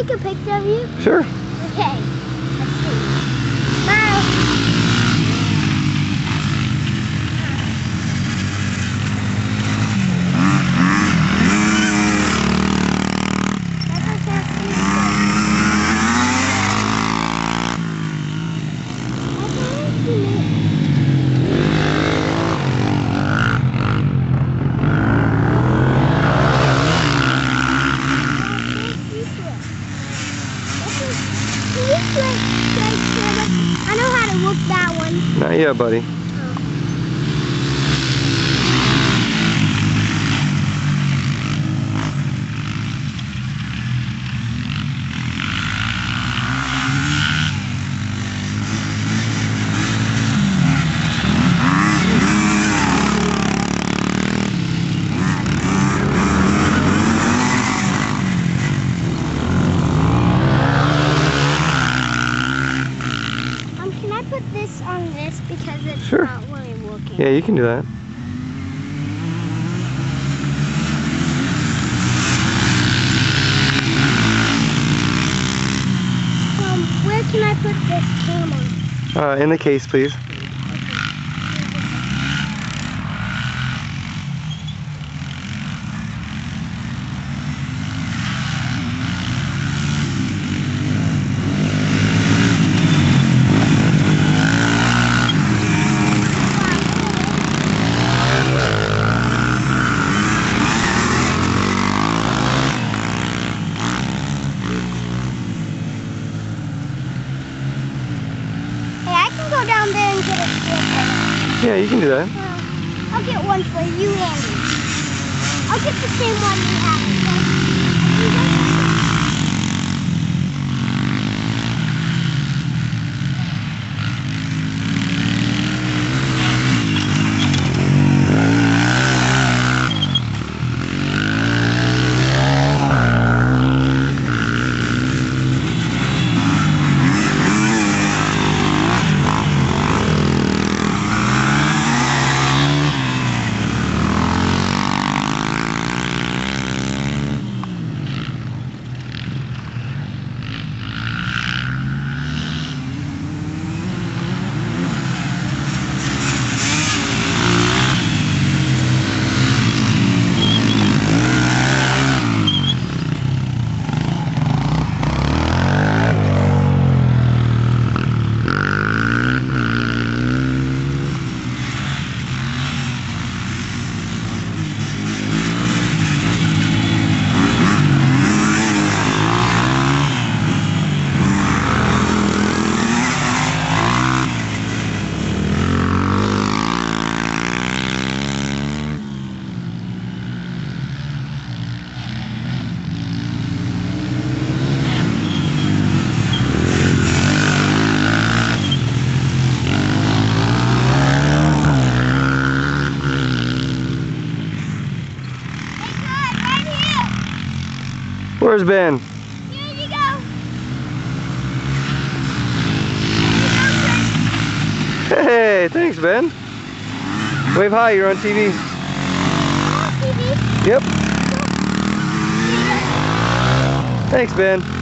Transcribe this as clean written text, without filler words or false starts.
take a picture of you? Sure. Okay. Let's see. Bye. I know how to work that one. Not yet, buddy. Can I put this on this because it's Sure. not really working? Yeah, you can do that. Where can I put this camera? In the case, please. Go down there and get a stick. Yeah, you can do that. I'll get one for you and me. I'll get the same one you have. Where's Ben? Here you go. Hey, thanks, Ben. Wave hi, you're on TV. TV? Yep. Thanks, Ben.